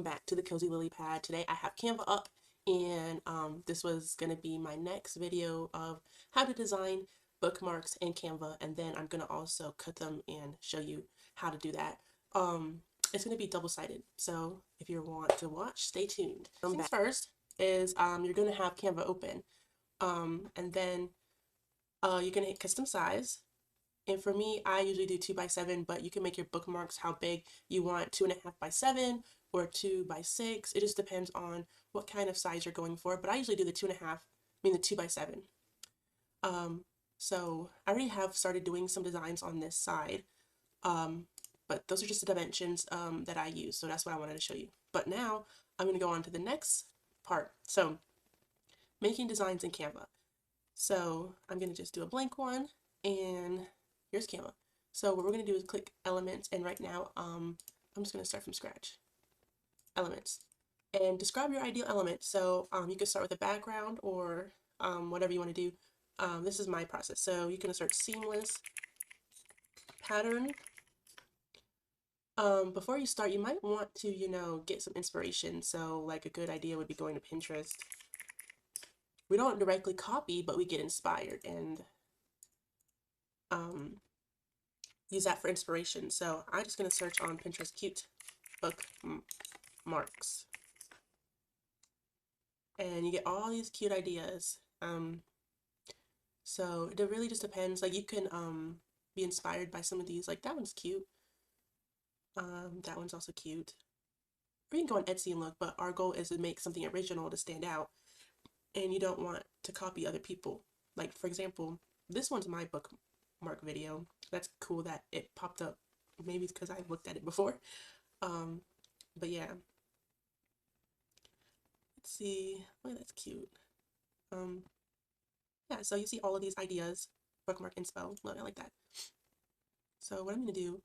welcome back to the Cozy Lily Pad. Today I have Canva up, and this was going to be my next video of how to design bookmarks in Canva, and then I'm going to also cut them and show you how to do that. It's going to be double-sided, so if you want to watch, stay tuned. Things first is you're going to have Canva open, and then you're going to hit custom size. And for me, I usually do 2x7, but you can make your bookmarks how big you want, 2.5x7 or 2x6. It just depends on what kind of size you're going for. But I usually do the 2.5, the 2x7. So I already have started doing some designs on this side, but those are just the dimensions that I use. So that's what I wanted to show you. But now I'm going to go on to the next part. So making designs in Canva. So I'm going to just do a blank one, and here's Canva. So what we're going to do is click elements, and right now I'm just going to start from scratch. Elements. And describe your ideal element. So you can start with a background or whatever you want to do. This is my process. So you can start seamless pattern. Before you start, you might want to, get some inspiration. So like a good idea would be going to Pinterest. We don't directly copy, but we get inspired and use that for inspiration. So I'm just going to search on Pinterest cute bookmarks. And you get all these cute ideas. So it really just depends. Like you can be inspired by some of these. Like that one's cute. That one's also cute. Or you can go on Etsy and look, but our goal is to make something original to stand out. And you don't want to copy other people. Like for example, this one's my bookmark video. That's cool that it popped up. Maybe it's because I looked at it before. But yeah. Let's see. Oh, that's cute. Yeah, so you see all of these ideas. Bookmark inspo. Look, I like that. So what I'm gonna do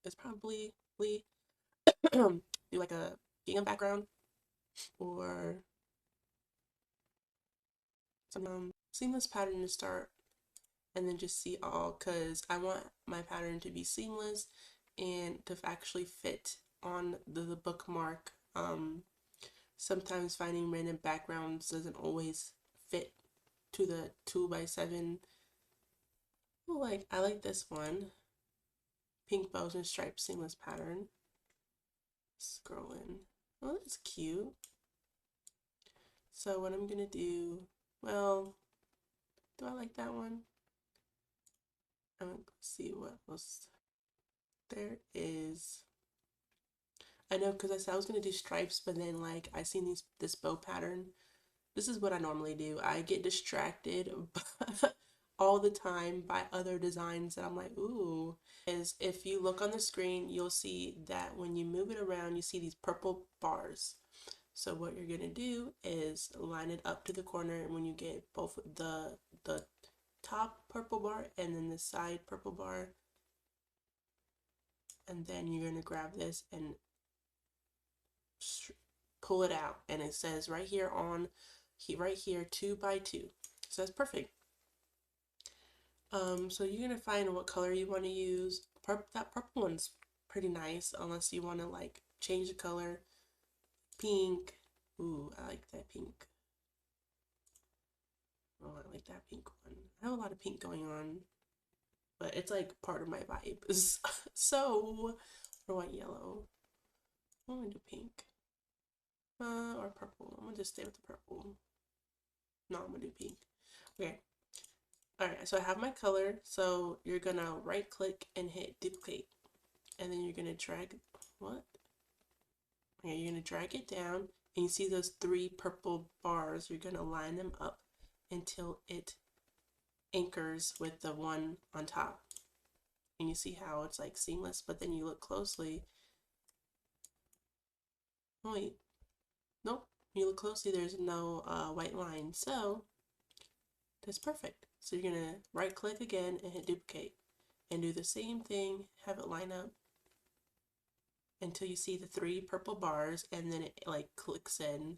is probably do like a gingham background or some seamless pattern to start, and then just see all, because I want my pattern to be seamless and to actually fit on the bookmark. Sometimes finding random backgrounds doesn't always fit to the 2x7. Like I like this one, pink bows and stripes seamless pattern. Scrolling. Oh, that's cute. So what I'm gonna do, well, do I like that one? I'm gonna see what else there is. I know, because I said I was gonna do stripes, but then like I seen this bow pattern. This is what I normally do. I get distracted all the time by other designs that I'm like, ooh. Is if you look on the screen, you'll see that when you move it around, you see these purple bars. So what you're gonna do is line it up to the corner, and when you get both the top purple bar and then the side purple bar, and then you're gonna grab this and pull it out, and it says right here on right here 2x2. So that's perfect. So you're gonna find what color you want to use. That purple one's pretty nice, unless you want to like change the color. Pink. Ooh, I like that pink. Oh, I like that pink one. I have a lot of pink going on, but it's like part of my vibe. So, or white, yellow. I'm gonna do pink. Or purple. I'm gonna just stay with the purple. No, I'm gonna do pink. Okay. Alright, so I have my color. So you're gonna right click and hit duplicate. And then you're gonna drag, what? Okay, you're gonna drag it down, and you see those 3 purple bars. You're gonna line them up until it anchors with the one on top. And you see how it's like seamless, but then you look closely. Oh wait, nope. You look closely, there's no white line. So that's perfect. So you're gonna right click again and hit duplicate, and do the same thing, have it line up until you see the 3 purple bars, and then it like clicks in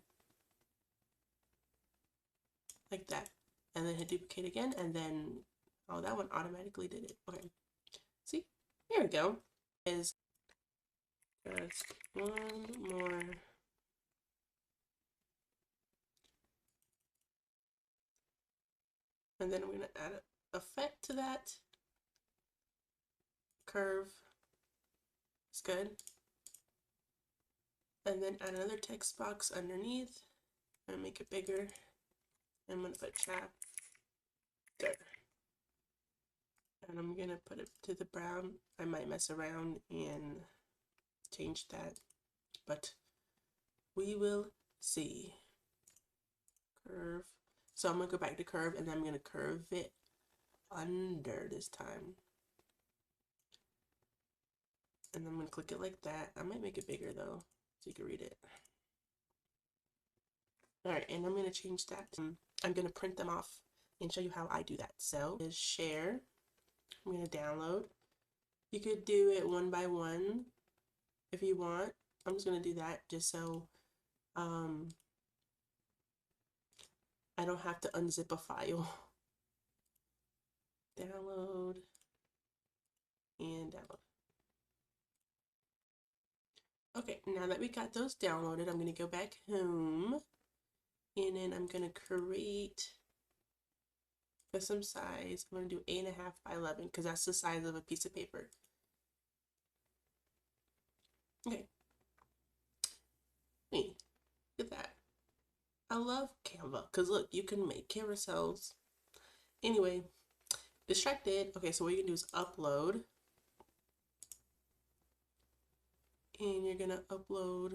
like that, and then hit duplicate again, and then, oh, that one automatically did it. Okay, see, there we go. Is Just one more. And then I'm going to add an effect to that. Curve. It's good. And then add another text box underneath and make it bigger. I'm going to put chapter. And I'm going to put it to the brown. I might mess around and change that, but we will see. Curve. So I'm going to go back to curve, and then I'm going to curve it under this time. And then I'm going to click it like that. I might make it bigger though, so you can read it. Alright, and I'm going to change that. I'm going to print them off and show you how I do that. So, is share. I'm going to download. You could do it one by one if you want. I'm just going to do that just so I don't have to unzip a file. Download and download. Okay, now that we got those downloaded, I'm going to go back home and then I'm going to create custom size. I'm going to do 8.5 by 11 because that's the size of a piece of paper. Okay. Hey, look at that. I love Canva because look, you can make carousels. Anyway, distracted. Okay, so what you can do is upload. And you're gonna upload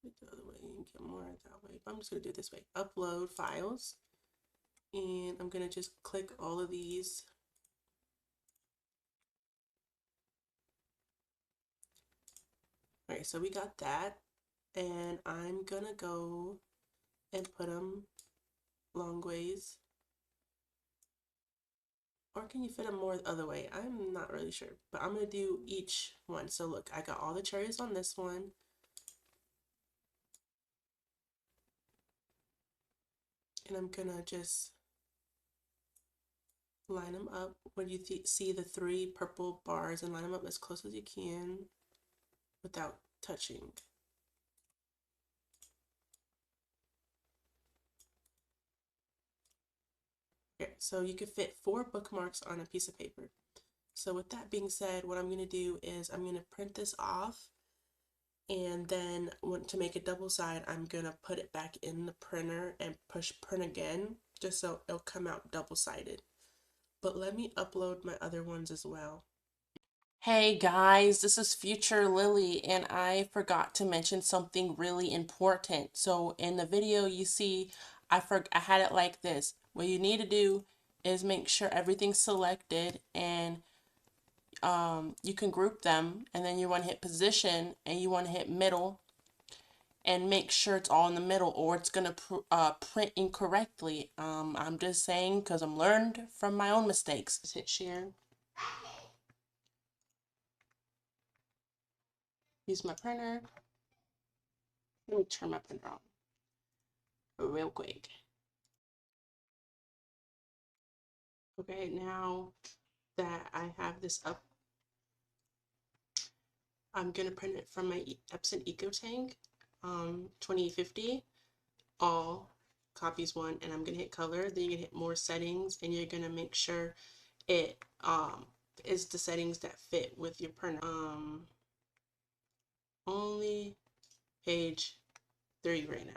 it the other way. You can get more that way, but I'm just gonna do it this way. Upload files, and I'm gonna just click all of these. All right, so we got that, and I'm gonna go and put them long ways. Or can you fit them more the other way? I'm not really sure, but I'm gonna do each one. So look, I got all the cherries on this one. And I'm gonna just line them up when you see the 3 purple bars, and line them up as close as you can without touching. Okay, so you could fit 4 bookmarks on a piece of paper. So with that being said, what I'm going to do is I'm going to print this off, and then to make a double side, I'm going to put it back in the printer and push print again, just so it'll come out double-sided. But let me upload my other ones as well. Hey guys, this is Future Lily, and I forgot to mention something really important. So in the video you see, I had it like this. What you need to do is make sure everything's selected, and you can group them, and then you want to hit position and you want to hit middle and make sure it's all in the middle, or it's going to print incorrectly. I'm just saying because I'm learned from my own mistakes. Just hit share. Use my printer. Let me turn my printer on real quick. Okay, now that I have this up, I'm gonna print it from my Epson EcoTank 2850, all copies 1, and I'm gonna hit color. Then you can hit more settings, and you're gonna make sure it is the settings that fit with your printer. Only page 3 right now.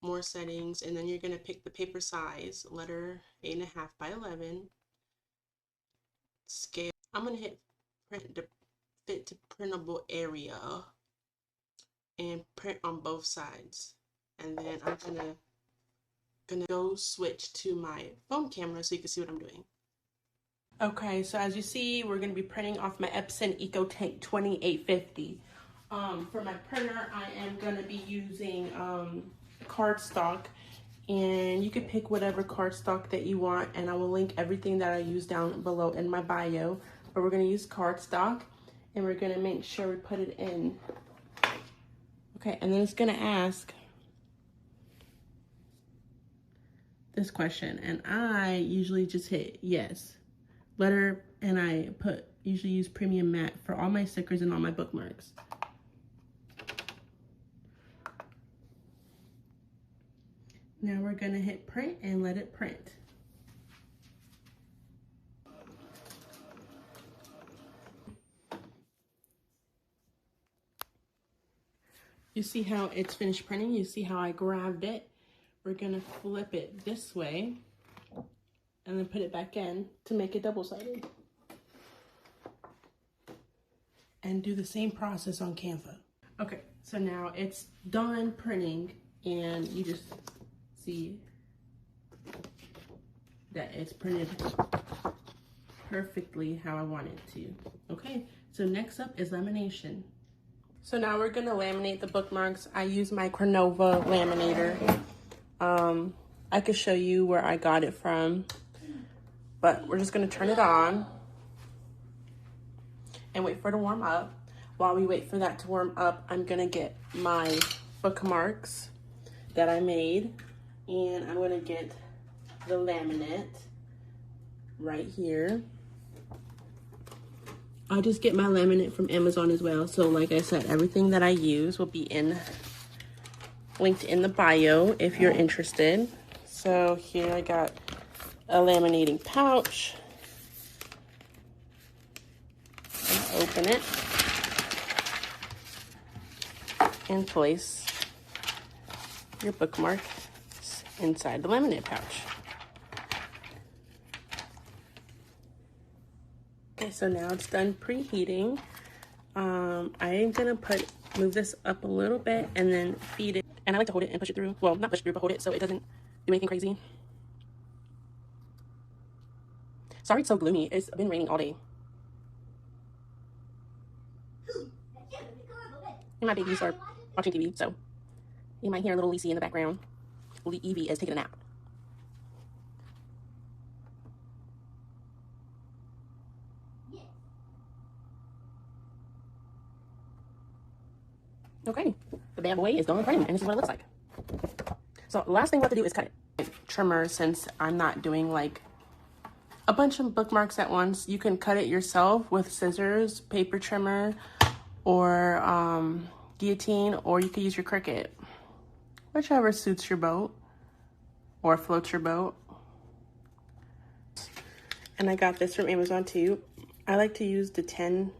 More settings, and then you're gonna pick the paper size, letter 8.5 by 11. Scale. I'm gonna hit print to fit to printable area and print on both sides. And then I'm gonna go switch to my phone camera so you can see what I'm doing. Okay, so as you see, we're gonna be printing off my Epson EcoTank 2850. For my printer, I am gonna be using cardstock, and you can pick whatever cardstock that you want, and I will link everything that I use down below in my bio. But we're gonna use cardstock, and we're gonna make sure we put it in. Okay, and then it's gonna ask this question, and I usually just hit yes. Letter, and I put usually use premium matte for all my stickers and all my bookmarks. Now we're gonna hit print and let it print. You see how it's finished printing? You see how I grabbed it? We're gonna flip it this way and then put it back in to make it double-sided. And do the same process on Canva. Okay, so now it's done printing and you just see that it's printed perfectly how I want it to. Okay, so next up is lamination. So now we're gonna laminate the bookmarks. I use my Canva laminator. I could show you where I got it from, but we're just gonna turn it on and wait for it to warm up. While we wait for that to warm up, I'm gonna get my bookmarks that I made, and I'm gonna get the laminate right here. I just get my laminate from Amazon as well. So like I said, everything that I use will be linked in the bio if you're interested. So here I got a laminating pouch. Open it and place your bookmark inside the laminate pouch. Okay, so now it's done preheating. I'm gonna move this up a little bit and then feed it. And I like to hold it and push it through. Well, not push it through, but hold it so it doesn't do anything crazy. Sorry it's so gloomy. It's been raining all day. And my babies are watching TV, so you might hear a little Lacey in the background. Evie is taking a nap. Okay, the bad boy is done printing, and this is what it looks like. So last thing we have to do is cut it. Trimmer, since I'm not doing like a bunch of bookmarks at once, you can cut it yourself with scissors, paper trimmer, or guillotine, or you could use your Cricut, whichever suits your boat or floats your boat. And I got this from Amazon too. I like to use the 10mm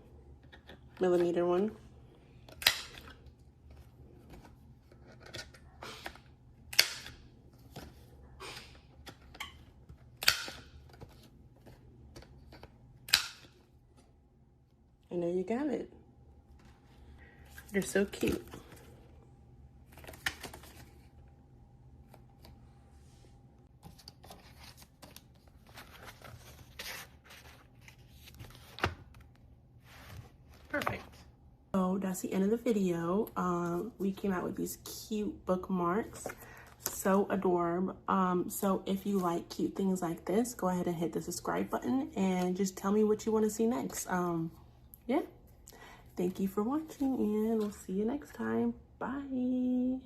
one. And there you got it. They're so cute. Perfect. So that's the end of the video. We came out with these cute bookmarks. So adorable. So if you like cute things like this, go ahead and hit the subscribe button and just tell me what you want to see next. Yeah. Thank you for watching, and we'll see you next time. Bye.